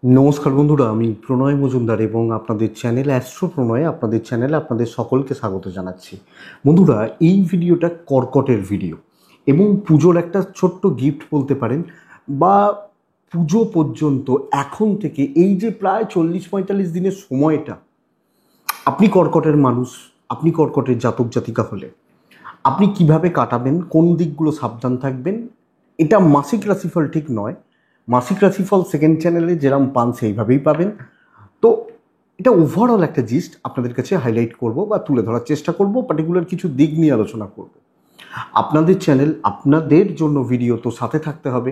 নমস্কার বন্ধুরা, আমি প্রণয় মজুমদার এবং আপনাদের চ্যানেল অ্যাস্ট্রো প্রণয় আপনাদের চ্যানেলে আপনাদের সকলকে স্বাগত জানাচ্ছি। বন্ধুরা, এই ভিডিওটা কর্কটের ভিডিও এবং পুজোর একটা ছোট্ট গিফট বলতে পারেন, বা পুজো পর্যন্ত এখন থেকে এই যে প্রায় 40-45 দিনের সময়টা, আপনি কর্কটের মানুষ, আপনি কর্কটের জাতক জাতিকা হলে আপনি কিভাবে কাটাবেন, কোন দিকগুলো সাবধান থাকবেন, এটা মাসিক রাশিফল ঠিক নয়। মাসিক রাশিফল সেকেন্ড চ্যানেলে যেরকম পান সেইভাবেই পাবেন। তো এটা ওভারঅল একটা জিস্ট আপনাদের কাছে হাইলাইট করব বা তুলে ধরার চেষ্টা করব, পার্টিকুলার কিছু দিক নিয়ে আলোচনা করব। আপনাদের চ্যানেল, আপনাদের জন্য ভিডিও, তো সাথে থাকতে হবে।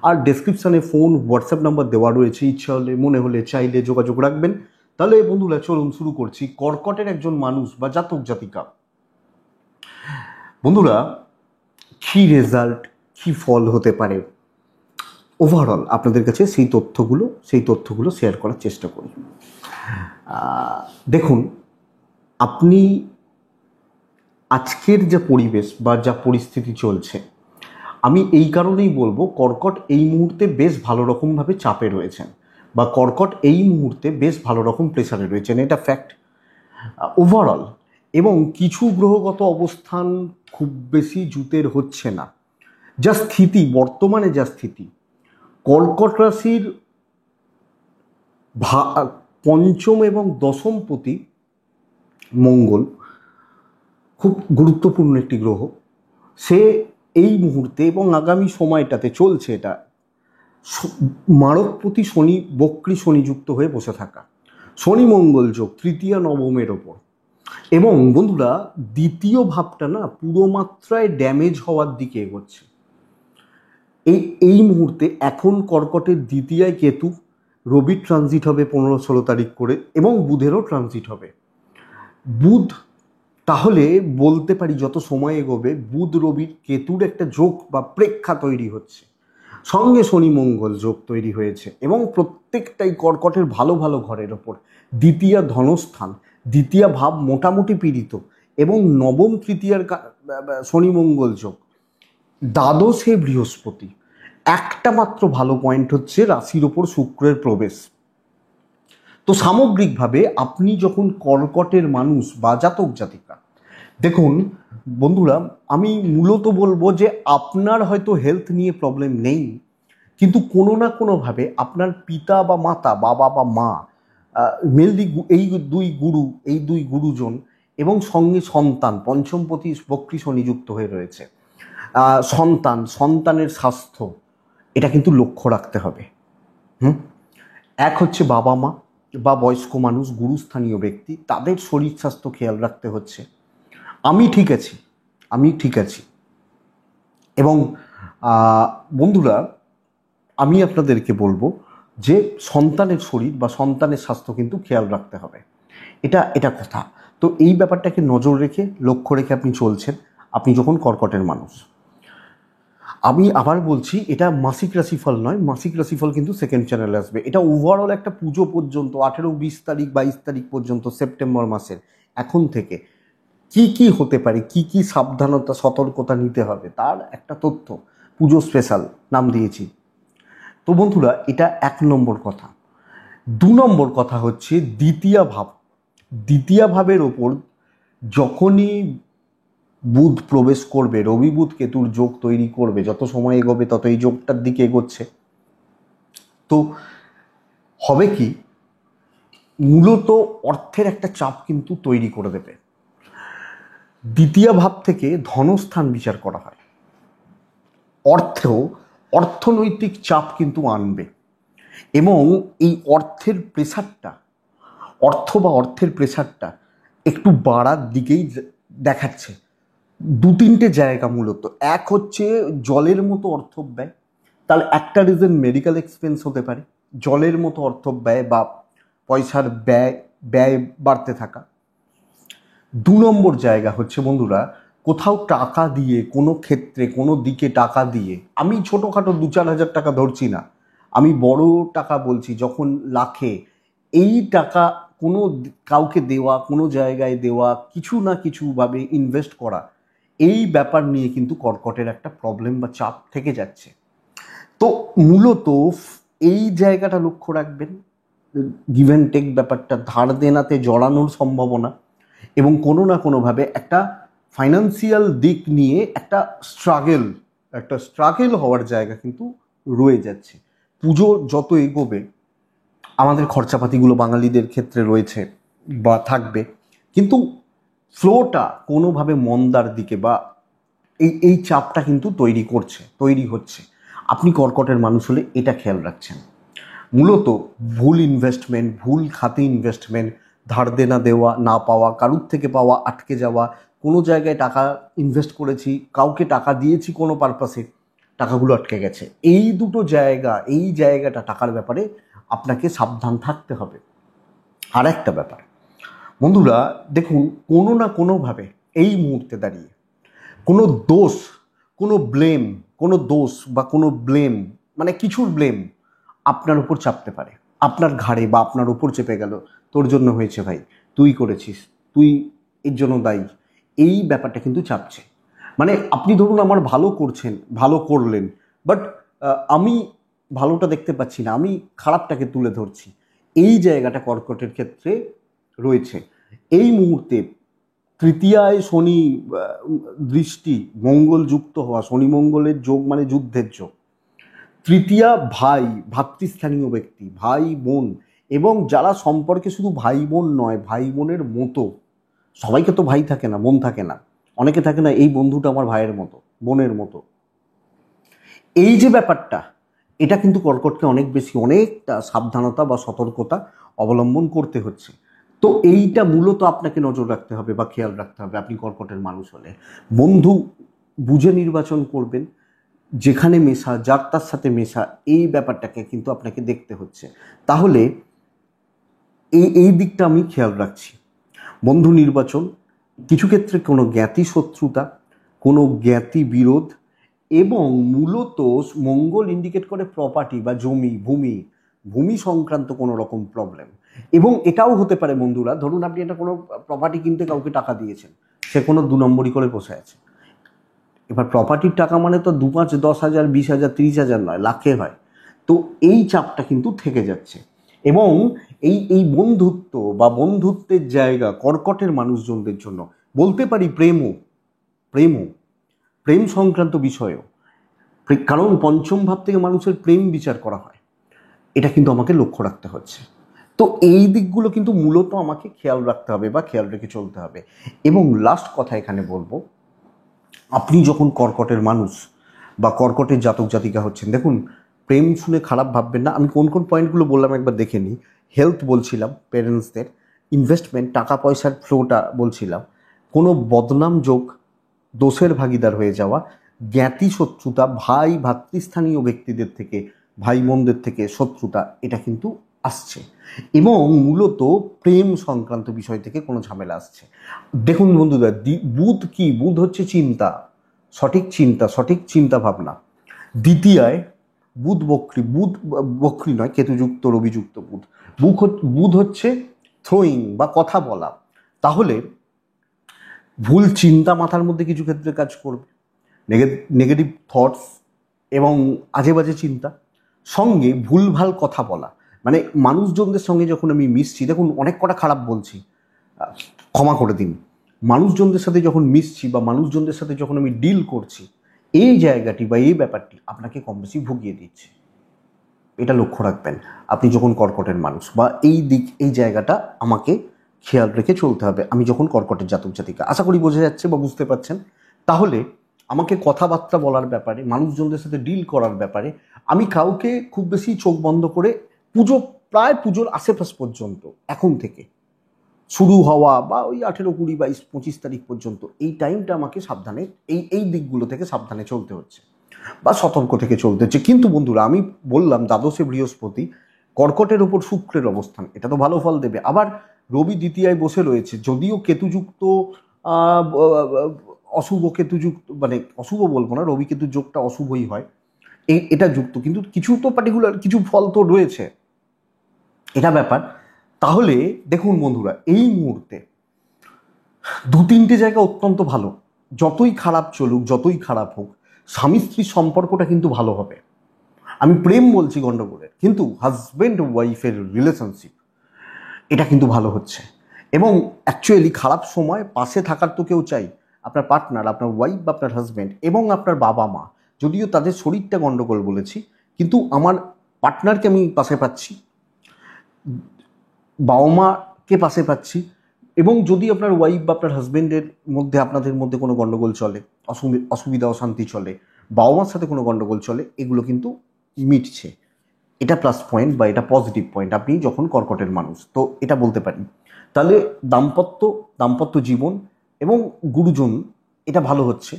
আর ডেসক্রিপশানে ফোন, হোয়াটসঅ্যাপ নাম্বার দেওয়া রয়েছে, ইচ্ছা হলে, মনে হলে, চাইলে যোগাযোগ রাখবেন। তাহলে বন্ধুরা চলুন শুরু করছি। কর্কটের একজন মানুষ বা জাতক জাতিকা, বন্ধুরা, কী রেজাল্ট, কী ফল হতে পারে ওভারঅল আপনাদের কাছে সেই তথ্যগুলো শেয়ার করার চেষ্টা করি। দেখুন, আপনি আজকের যে পরিবেশ বা যা পরিস্থিতি চলছে, আমি এই কারণেই বলবো কর্কট এই মুহূর্তে বেশ ভালো রকমভাবে চাপে রয়েছেন, বা কর্কট এই মুহূর্তে বেশ ভালো রকম প্রেসারে রয়েছেন, এটা ফ্যাক্ট ওভারঅল। এবং কিছু গ্রহগত অবস্থান খুব বেশি জুতের হচ্ছে না। যা স্থিতি বর্তমানে, যা স্থিতি, কর্কট রাশির পঞ্চম এবং দশমপতি মঙ্গল খুব গুরুত্বপূর্ণ একটি গ্রহ। সে এই মুহূর্তে এবং আগামী সময়টাতে চলছে এটা মারকপতি শনি, বক্রী শনি যুক্ত হয়ে বসে থাকা, শনি মঙ্গল যোগ তৃতীয় নবমের ওপর। এবং বন্ধুরা, দ্বিতীয় ভাবটা না পুরো মাত্রায় ড্যামেজ হওয়ার দিকে এগোচ্ছে। এই মুহূর্তে এখন কর্কটের দ্বিতীয়ায় কেতু, রবির ট্রানজিট হবে 15-16 তারিখ করে, এবং বুধেরও ট্রানজিট হবে। বুধ, তাহলে বলতে পারি যত সময় এগোবে বুধ রবির কেতুর একটা যোগ বা প্রেক্ষা তৈরি হচ্ছে, সঙ্গে শনি মঙ্গল যোগ তৈরি হয়েছে, এবং প্রত্যেকটাই কর্কটের ভালো ভালো ঘরের ওপর। দ্বিতীয় ধনস্থান, দ্বিতীয় ভাব মোটামুটি পীড়িত, এবং নবম তৃতীয়ার শনি মঙ্গল যোগ, দ্বাদশে বৃহস্পতি। একটা মাত্র ভালো পয়েন্ট হচ্ছে রাশির ওপর শুক্রের প্রবেশ। তো সামগ্রিকভাবে আপনি যখন কর্কটের মানুষ বা জাতক জাতিকা, দেখুন বন্ধুরা, আমি মূলত বলবো যে আপনার হয়তো হেলথ নিয়ে প্রবলেম নেই, কিন্তু কোনো না কোনোভাবে আপনার পিতা বা মাতা, বাবা বা মা, মেনলি এই দুই গুরুজন, এবং সঙ্গে সন্তান, পঞ্চমপতি বক্রী শনি যুক্ত হয়ে রয়েছে। সন্তানের স্বাস্থ্য, এটা কিন্তু লক্ষ্য রাখতে হবে। এক হচ্ছে বাবা মা বা বয়স্ক মানুষ, গুরুস্থানীয় ব্যক্তি, তাদের শরীর স্বাস্থ্য খেয়াল রাখতে হচ্ছে। আমি ঠিক আছি। এবং বন্ধুরা, আমি আপনাদেরকে বলবো যে সন্তানের শরীর বা সন্তানের স্বাস্থ্য কিন্তু খেয়াল রাখতে হবে, এটা কথা। তো এই ব্যাপারটাকে নজর রেখে, লক্ষ্য রেখে আপনি চলছেন, আপনি যখন কর্কটের মানুষ। আমি আবার বলছি, এটা মাসিক রাশিফল নয়, মাসিক রাশিফল কিন্তু সেকেন্ড চ্যানেলে আসবে। এটা ওভারঅল একটা পুজো পর্যন্ত, 18, 20 তারিখ, 22 তারিখ পর্যন্ত, সেপ্টেম্বর মাসের এখন থেকে কি কি হতে পারে, কি কি সাবধানতা সতর্কতা নিতে হবে, তার একটা তথ্য পুজো স্পেশাল নাম দিয়েছি। তো বন্ধুরা, এটা 1 নম্বর কথা। 2 নম্বর কথা হচ্ছে দ্বিতীয় ভাবের ওপর যখনই বুধ প্রবেশ করবে, রবি বুধ কেতুর যোগ তৈরি করবে, যত সময় এগোবে তত এই যোগটার দিকে এগোচ্ছে। তো হবে কি, মূলত অর্থের একটা চাপ কিন্তু তৈরি করে দেবে। দ্বিতীয় ভাব থেকে ধনস্থান বিচার করা হয়, অর্থনৈতিক চাপ কিন্তু আনবে, এবং এই অর্থের প্রেসারটা একটু বাড়ার দিকেই দেখাচ্ছে। 2-3টে জায়গা মূলত। এক হচ্ছে জলের মতো অর্থ ব্যয়, তাহলে একটা রিজন মেডিকেল এক্সপেন্স হতে পারে, জলের মতো অর্থ ব্যয় বা পয়সার ব্যয় বাড়তে থাকা। 2 নম্বর জায়গা হচ্ছে বন্ধুরা, কোথাও টাকা দিয়ে, কোনো ক্ষেত্রে কোনো দিকে টাকা দিয়ে, আমি ছোটোখাটো 2-4 হাজার টাকা ধরছি না, আমি বড় টাকা বলছি, যখন লাখে এই টাকা কোনো কাউকে দেওয়া, কোনো জায়গায় দেওয়া, কিছু না কিছুভাবে ইনভেস্ট করা, এই ব্যাপার নিয়ে কিন্তু কর্কটের একটা প্রবলেম বা চাপ থেকে যাচ্ছে। তো মূলত এই জায়গাটা লক্ষ্য রাখবেন। গিভ অ্যান্ড টেক ব্যাপারটা, ধার দেনাতে জড়ানোর সম্ভাবনা, এবং কোনো না কোনোভাবে একটা ফাইন্যান্সিয়াল দিক নিয়ে একটা স্ট্রাগেল হওয়ার জায়গা কিন্তু রয়ে যাচ্ছে। পুজো যত এগোবে আমাদের খরচাপাতিগুলো বাঙালিদের ক্ষেত্রে রয়েছে বা থাকবে, কিন্তু ফ্লোটা কোনোভাবে মন্দার দিকে বা এই চাপটা কিন্তু তৈরি হচ্ছে। আপনি কর্কটের মানুষ হলে এটা খেয়াল রাখছেন। মূলত ভুল ইনভেস্টমেন্ট, ভুল খাতে ইনভেস্টমেন্ট, ধার দেনা দেওয়া, না পাওয়া, কারুর থেকে পাওয়া, আটকে যাওয়া, কোনো জায়গায় টাকা ইনভেস্ট করেছি, কাউকে টাকা দিয়েছি কোনো পারপাসে, টাকাগুলো আটকে গেছে। এই জায়গাটা টাকার ব্যাপারে আপনাকে সাবধান থাকতে হবে। আর একটা ব্যাপার বন্ধুরা, দেখুন, কোনো না কোনোভাবে এই মুহূর্তে দাঁড়িয়ে কোনো দোষ বা কোনো ব্লেম, মানে কিছুর ব্লেম আপনার উপর চাপতে পারে, আপনার ঘাড়ে বা আপনার উপর চেপে গেল, তোর জন্য হয়েছে ভাই, তুই করেছিস, তুই এর জন্য দায়ী। এই ব্যাপারটা কিন্তু চাপছে। মানে আপনি ধরুন আমার ভালো করলেন, বাট আমি ভালোটা দেখতে পাচ্ছি না, আমি খারাপটাকে তুলে ধরছি। এই জায়গাটা কর্কটের ক্ষেত্রে রয়েছে। এই মুহূর্তে তৃতীয়ায় শনি দৃষ্টি, মঙ্গল যুক্ত হওয়া, শনি মঙ্গলের যোগ মানে যুদ্ধের যোগ। তৃতীয়া ভাতৃস্থানীয় ব্যক্তি, ভাই বোন, এবং যারা সম্পর্কে শুধু ভাই বোন নয়, ভাই বোনের মতো, সবাইকে তো ভাই থাকে না, বোন থাকে না, অনেকে থাকে না এই বন্ধুটা আমার ভাইয়ের মতো, বোনের মতো। এই যে ব্যাপারটা, এটা কিন্তু কর্কটকে অনেকটা সাবধানতা বা সতর্কতা অবলম্বন করতে হচ্ছে। তো এইটা মূলত আপনাকে নজর রাখতে হবে বা খেয়াল রাখতে হবে। আপনি কর্কটের মানুষ হলে বন্ধু বুঝে নির্বাচন করবেন, যেখানে মেশা, যার তার সাথে মেশা, এই ব্যাপারটাকে কিন্তু আপনাকে দেখতে হচ্ছে। তাহলে এই দিকটা আমি খেয়াল রাখছি। বন্ধু নির্বাচন, কিছু ক্ষেত্রে কোনো জ্ঞাতি শত্রুতা, কোনো জ্ঞাতি বিরোধ, এবং মূলত মঙ্গল ইন্ডিকেট করে প্রপার্টি বা ভূমি সংক্রান্ত কোনো রকম প্রবলেম। এবং এটাও হতে পারে বন্ধুরা, ধরুন আপনি একটা কোনো প্রপার্টি কিনতে কাউকে টাকা দিয়েছেন, সে কোনো 2 নম্বরই করে বসে আছে। এবার প্রপার্টির টাকা মানে তো 2, 5, 10,000, 20,000, 30,000 নয়, লাখে হয়। তো এই চাপটা কিন্তু থেকে যাচ্ছে। এবং এই বন্ধুত্ব বা বন্ধুত্বের জায়গা কর্কটের মানুষজনদের জন্য, বলতে পারি প্রেম সংক্রান্ত বিষয়ও, কারণ পঞ্চম ভাব থেকে মানুষের প্রেম বিচার করা হয়, এটা কিন্তু আমাকে লক্ষ্য রাখতে হচ্ছে। তো এই দিকগুলো কিন্তু মূলত আমাকে খেয়াল রাখতে হবে বা খেয়াল রেখে চলতে হবে। এবং লাস্ট কথা এখানে বলবো, আপনি যখন কর্কটের মানুষ বা কর্কটের জাতক জাতিকা হচ্ছেন, দেখুন, প্রেম শুনে খারাপ ভাববেন না। আমি কোন পয়েন্টগুলো বললাম একবার দেখে নিই। হেলথ বলছিলাম, পেরেন্টসদের ইনভেস্টমেন্ট, টাকা পয়সার ফ্লোটা বলছিলাম, কোনো বদনাম যোগ, দোষের ভাগিদার হয়ে যাওয়া, জ্ঞাতি শত্রুতা, ভাতৃস্থানীয় ব্যক্তিদের থেকে, ভাই বোনদের থেকে শত্রুতা, এটা কিন্তু আসছে। এবং মূলত প্রেম সংক্রান্ত বিষয় থেকে কোনো ঝামেলা আসছে। দেখুন বন্ধুরা, বুধ হচ্ছে চিন্তা, সঠিক চিন্তা ভাবনা। দ্বিতীয়ায় বুধ বক্রী নয়, কেতুযুক্ত রবিযুক্ত বুধ হচ্ছে থ্রোয়িং বা কথা বলা। তাহলে ভুল চিন্তা মাথার মধ্যে কিছু ক্ষেত্রে কাজ করবে, নেগেটিভ থটস এবং আজে বাজে চিন্তা, সঙ্গে ভুলভাল কথা বলা। মানে মানুষজনদের সঙ্গে যখন আমি মিশছি, দেখুন অনেক কটা খারাপ বলছি, ক্ষমা করে দিন, মানুষজনদের সাথে যখন মিশছি বা মানুষজনদের সাথে যখন আমি ডিল করছি, এই জায়গাটি বা এই ব্যাপারটি আপনাকে কম বেশি ভুগিয়ে দিচ্ছে। এটা লক্ষ্য রাখবেন আপনি যখন কর্কটের মানুষ, বা এই জায়গাটা আমাকে খেয়াল রেখে চলতে হবে আমি যখন কর্কটের জাতক জাতিকা। আশা করি বোঝা যাচ্ছে বা বুঝতে পারছেন। তাহলে আমাকে কথাবার্তা বলার ব্যাপারে, মানুষজনদের সাথে ডিল করার ব্যাপারে, আমি কাউকে খুব বেশি চোখ বন্ধ করে পুজোর আশেপাশ পর্যন্ত, এখন থেকে শুরু হওয়া বা ওই 18, 20, 22, 25 তারিখ পর্যন্ত, এই টাইমটা আমাকে সাবধানে এই দিকগুলো থেকে সাবধানে চলতে হচ্ছে বা সতর্ক থেকে চলতে হচ্ছে। কিন্তু বন্ধুরা, আমি বললাম দ্বাদশে বৃহস্পতি, কর্কটের ওপর শুক্রের অবস্থান, এটা তো ভালো ফল দেবে। আবার রবি দ্বিতীয়ায় বসে রয়েছে, যদিও কেতুযুক্ত অশুভ কেতুযুক্ত, মানে অশুভ বলবো না, রবি কেতু যোগটা অশুভই হয়, এটা যুক্ত, কিন্তু কিছু তো পার্টিকুলার কিছু ফল তো রয়েছে, এটা ব্যাপার। তাহলে দেখুন বন্ধুরা, এই মুহূর্তে 2-3টে জায়গা অত্যন্ত ভালো। যতই খারাপ চলুক, যতই খারাপ হোক, স্বামী স্ত্রীর সম্পর্কটা কিন্তু ভালো হবে। আমি প্রেম বলছি গন্ডগোলের, কিন্তু হাজব্যান্ড ওয়াইফের রিলেশনশিপ এটা কিন্তু ভালো হচ্ছে। এবং অ্যাকচুয়ালি খারাপ সময় পাশে থাকার তো কেউ চাই, আপনার পার্টনার, আপনার ওয়াইফ বা আপনার হাজব্যান্ড এবং আপনার বাবা মা। যদিও তাদের শরীরটা গণ্ডগোল বলেছি, কিন্তু আমার পার্টনারকে আমি পাশে পাচ্ছি, বাবা মাকে পাশে পাচ্ছি। এবং যদি আপনার ওয়াইফ বা আপনার হাজব্যান্ডের মধ্যে আপনাদের মধ্যে কোনো গণ্ডগোল চলে, অসুবিধা অশান্তি চলে, বাবা মার সাথে কোনো গণ্ডগোল চলে, এগুলো কিন্তু মিটছে। এটা প্লাস পয়েন্ট বা এটা পজিটিভ পয়েন্ট আপনি যখন কর্কটের মানুষ, তো এটা বলতে পারি। তাহলে দাম্পত্য জীবন এবং গুরুজন এটা ভালো হচ্ছে।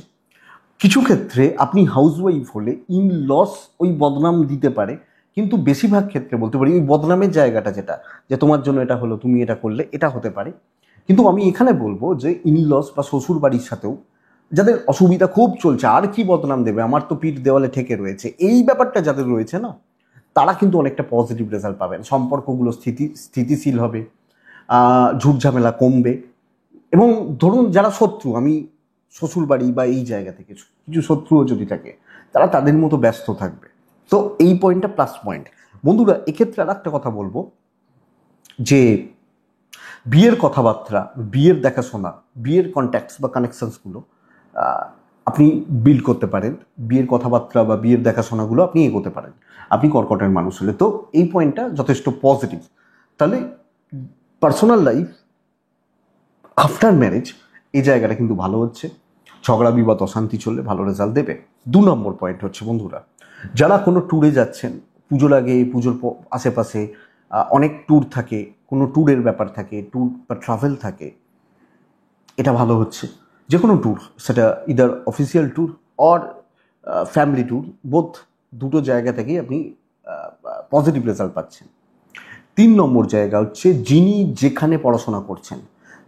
কিছু ক্ষেত্রে আপনি হাউসওয়াইফ হলে ইন লস ওই বদনাম দিতে পারে, কিন্তু বেশিরভাগ ক্ষেত্রে বলতে পারি ওই বদনামের জায়গাটা যেটা, যে তোমার জন্য এটা হলো, তুমি এটা করলে, এটা হতে পারে। কিন্তু আমি এখানে বলবো যে ইন লস বা শ্বশুর বাড়ির সাথেও যাদের অসুবিধা খুব চলছে, আর কি বদনাম দেবে, আমার তো পিঠ দেওয়ালে ঠেকে রয়েছে, এই ব্যাপারটা যাদের রয়েছে না, তারা কিন্তু অনেকটা পজিটিভ রেজাল্ট পাবেন। সম্পর্কগুলো স্থিতিশীল হবে, ঝুট ঝামেলা কমবে। এবং ধরুন যারা শত্রু, আমি শ্বশুর বাড়ি বা এই জায়গা থেকে কিছু শত্রুও যদি থাকে, তারা তাদের মতো ব্যস্ত থাকবে। তো এই পয়েন্টটা প্লাস পয়েন্ট। বন্ধুরা, এক্ষেত্রে আর একটা কথা বলবো যে বিয়ের কথাবার্তা, বিয়ের দেখাশোনা, বিয়ের কন্ট্যাক্টস বা কানেকশনসগুলো আপনি বিল্ড করতে পারেন। বিয়ের কথাবার্তা বা বিয়ের দেখাশোনাগুলো আপনি এগোতে পারেন আপনি কর্কটের মানুষ হলে। তো এই পয়েন্টটা যথেষ্ট পজিটিভ। তাহলে পার্সোনাল লাইফ আফটার ম্যারেজ এই জায়গাটা কিন্তু ভালো হচ্ছে। ঝগড়া বিবাদ অশান্তি চললে ভালো রেজাল্ট দেবে। 2 নম্বর পয়েন্ট হচ্ছে বন্ধুরা, যারা কোনো ট্যুরে যাচ্ছেন, পুজোর আগে, পুজোর আশেপাশে অনেক ট্যুর থাকে, কোনো ট্যুরের ব্যাপার থাকে, ট্যুর বা ট্রাভেল থাকে, এটা ভালো হচ্ছে। যে কোনো ট্যুর, সেটা either official tour or family tour, both, দুটো জায়গা থেকেই আপনি পজিটিভ রেজাল্ট পাচ্ছেন। 3 নম্বর জায়গা হচ্ছে, যিনি যেখানে পড়াশোনা করছেন,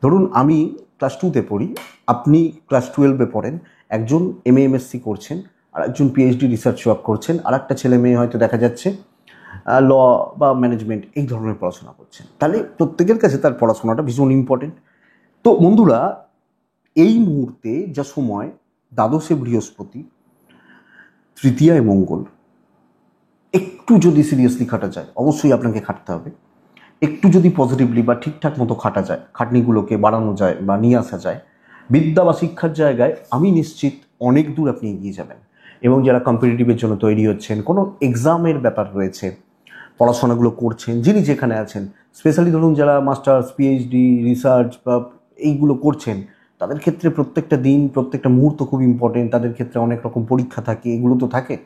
ধরুন আমি ক্লাস 2তে পড়ি, আপনি ক্লাস 12-এ পড়েন, একজন MA/MSc করছেন, আর একজন PhD রিসার্চ ওয়ার্ক করছেন, আর একটা ছেলে মেয়ে হয়তো দেখা যাচ্ছে ল বা ম্যানেজমেন্ট এই ধরনের পড়াশোনা করছেন। তাহলে প্রত্যেকের কাছে তার পড়াশোনাটা ভীষণ ইম্পর্টেন্ট। তো বন্ধুরা, এই মুহূর্তে যা সময়, দ্বাদশে বৃহস্পতি, তৃতীয়ায় মঙ্গল, একটু যদি সিরিয়াসলি খাটা যায়, অবশ্যই আপনাকে খাটতে হবে, একটু যদি পজিটিভলি বা ঠিকঠাক মতো খাটা যায়, খাটনিগুলোকে বাড়ানো যায় বা নিয়ে আসা যায়, বিদ্যা বা শিক্ষার জায়গায় আমি নিশ্চিত অনেক দূর আপনি এগিয়ে যাবেন। এবং যারা কম্পিটিটিভের জন্য তৈরি হচ্ছেন, কোনো এক্সামের ব্যাপার রয়েছে, পড়াশোনাগুলো করছেন, যিনি যেখানে আছেন, স্পেশালি ধরুন যারা মাস্টার্স, PhD রিসার্চ বা এইগুলো করছেন, তাদের ক্ষেত্রে প্রত্যেকটা দিন, প্রত্যেকটা মুহূর্ত খুব ইম্পর্টেন্ট। তাদের ক্ষেত্রে অনেক রকম পরীক্ষা থাকে, এগুলো তো থাকে।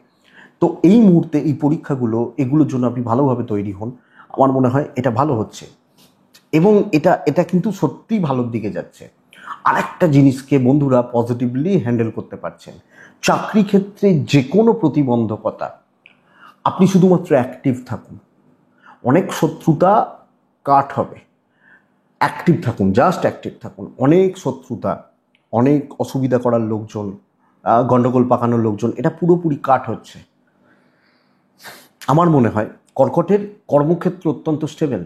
তো এই মুহূর্তে এই পরীক্ষাগুলো, এগুলোর জন্য আপনি ভালোভাবে তৈরি হন। আমার মনে হয় এটা ভালো হচ্ছে এবং এটা কিন্তু সত্যিই ভালোর দিকে যাচ্ছে। আর একটা জিনিসকে বন্ধুরা পজিটিভলি হ্যান্ডেল করতে পারছেন। চাকরি ক্ষেত্রে যে কোনো প্রতিবন্ধকতা, আপনি শুধুমাত্র অ্যাক্টিভ থাকুন, অনেক শত্রুতা কাট হবে। অ্যাক্টিভ থাকুন, জাস্ট অ্যাক্টিভ থাকুন। অনেক শত্রুতা, অনেক অসুবিধা করার লোকজন, গণ্ডগোল পাকানোর লোকজন, এটা পুরোপুরি কাট হচ্ছে। আমার মনে হয় কর্কটের কর্মক্ষেত্র অত্যন্ত স্টেবল।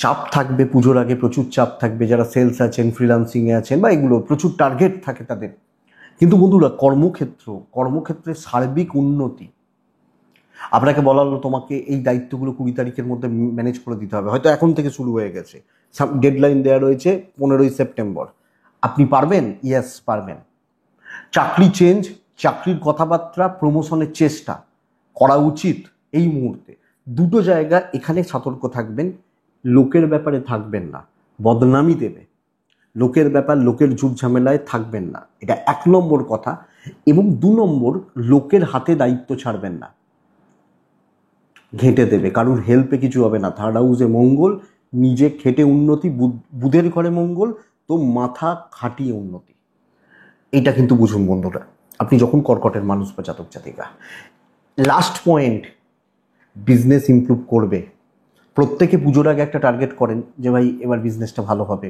চাপ থাকবে পুজোর আগে, প্রচুর চাপ থাকবে, যারা সেলস আছেন, ফ্রিল্যান্সিংয়ে আছেন বা এগুলো, প্রচুর টার্গেট থাকে তাদের। কিন্তু বন্ধুরা, কর্মক্ষেত্রে সার্বিক উন্নতি। আপনাকে বলা হলো তোমাকে এই দায়িত্বগুলো 20 তারিখের মধ্যে ম্যানেজ করে দিতে হবে, হয়তো এখন থেকে শুরু হয়ে গেছে, ডেডলাইন দেওয়া রয়েছে 15ই সেপ্টেম্বর। আপনি পারবেন? ইয়েস, পারবেন। চাকরি চেঞ্জ, চাকরির কথাবার্তা, প্রমোশনের চেষ্টা করা উচিত এই মুহূর্তে। দুটো জায়গা এখানে সতর্ক থাকবেন। লোকের ব্যাপারে থাকবেন না, বদনামি দেবে। লোকের ব্যাপার, লোকের ঝুট ঝামেলায় থাকবেন না, এটা 1 নম্বর কথা। এবং 2 নম্বর, লোকের হাতে দায়িত্ব ছাড়বেন না, ঘেঁটে দেবে, কারুর হেল্পে কিছু হবে না। 3rd হাউসে মঙ্গল, নিজে খেটে উন্নতি, বুধের ঘরে মঙ্গল, তো মাথা খাটিয়ে উন্নতি। এইটা কিন্তু বুঝুন বন্ধুরা, আপনি যখন কর্কটের মানুষ বা জাতক জাতিকা। লাস্ট পয়েন্ট, বিজনেস ইমপ্রুভ করবে। প্রত্যেকে পুজোর আগে একটা টার্গেট করেন যে ভাই এবার বিজনেসটা ভালো হবে,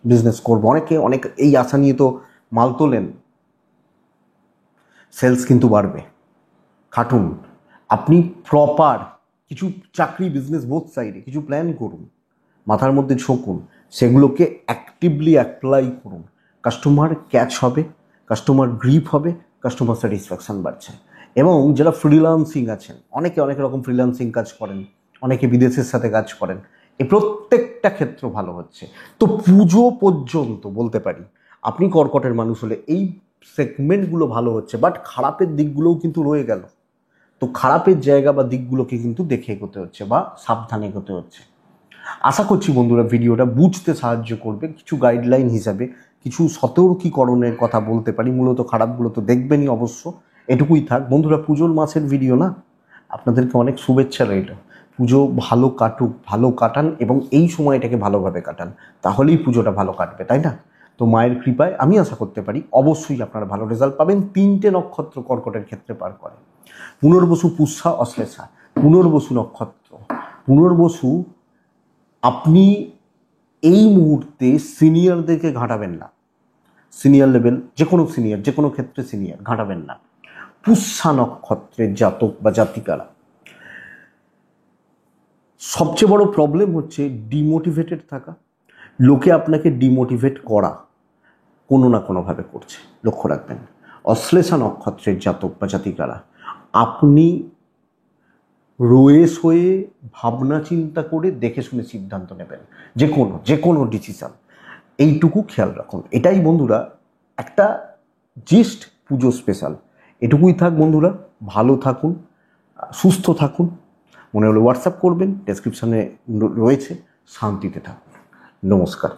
বিজনেস করবো। অনেক এই আশা নিয়ে তো মাল তোলেন। সেলস কিন্তু বাড়বে, খাটুন। আপনি প্রপার কিছু চাকরি, বিজনেস, বোথ সাইডে কিছু প্ল্যান করুন, মাথার মধ্যে ঝোঁকুন, সেগুলোকে অ্যাক্টিভলি অ্যাপ্লাই করুন। কাস্টমার ক্যাচ হবে, কাস্টমার গ্রিপ হবে, কাস্টমার স্যাটিসফ্যাকশান বাড়ছে। এবং যারা ফ্রিল্যান্সিং আছেন, অনেকে অনেক রকম ফ্রিল্যান্সিং কাজ করেন, অনেকে বিদেশের সাথে কাজ করেন, এই প্রত্যেকটা ক্ষেত্র ভালো হচ্ছে। তো পুজো পর্যন্ত বলতে পারি আপনি কর্কটের মানুষ হলে এই সেগমেন্টগুলো ভালো হচ্ছে, বাট খারাপের দিকগুলোও কিন্তু রয়ে গেল। তো খারাপের জায়গা বা দিকগুলোকে কিন্তু দেখে এগোতে হচ্ছে বা সাবধানে এগোতে হচ্ছে। আশা করছি বন্ধুরা ভিডিওটা বুঝতে সাহায্য করবে, কিছু গাইডলাইন হিসাবে কিছু সতর্কীকরণের কথা বলতে পারি। মূলত খারাপগুলো তো দেখবেনই অবশ্য, এটুকুই থাক বন্ধুরা। পুজোর মাসের ভিডিও না, আপনাদেরকে অনেক শুভেচ্ছা রইল। পুজো ভালো কাটুক, ভালো কাটান এবং এই সময়টাকে ভালোভাবে কাটান, তাহলেই পুজোটা ভালো কাটবে, তাই না? তো মায়ের কৃপায় আমি আশা করতে পারি অবশ্যই আপনারা ভালো রেজাল্ট পাবেন। 3টে নক্ষত্র কর্কটের ক্ষেত্রে পার করে, পুনর্বসু, পুষ্যা, অশ্লেষা। পুনর্বসু নক্ষত্র, পুনর্বসু আপনি এই মুহূর্তে সিনিয়রদেরকে ঘাঁটাবেন না, সিনিয়র লেভেল যে কোনো ক্ষেত্রে সিনিয়র ঘাঁটাবেন না। পুষ্যা নক্ষত্রের জাতক বা জাতিকারা, সবচেয়ে বড় প্রবলেম হচ্ছে ডিমোটিভেটেড থাকা, লোকে আপনাকে ডিমোটিভেট করা কোনো না কোনোভাবে করছে, লক্ষ্য রাখবেন। অশ্লেষা নক্ষত্রের জাতক বা জাতিকারা, আপনি রয়ে সয়ে ভাবনা চিন্তা করে দেখে শুনে সিদ্ধান্ত নেবেন, যে কোনো ডিসিশন, এইটুকু খেয়াল রাখুন। এটাই বন্ধুরা একটা জিস্ট পুজো স্পেশাল। এটুকুই থাক বন্ধুরা, ভালো থাকুন, সুস্থ থাকুন। মনে হলে হোয়াটসঅ্যাপ করবেন, ডেসক্রিপশানে রয়েছে। শান্তিতে থাকুন। নমস্কার।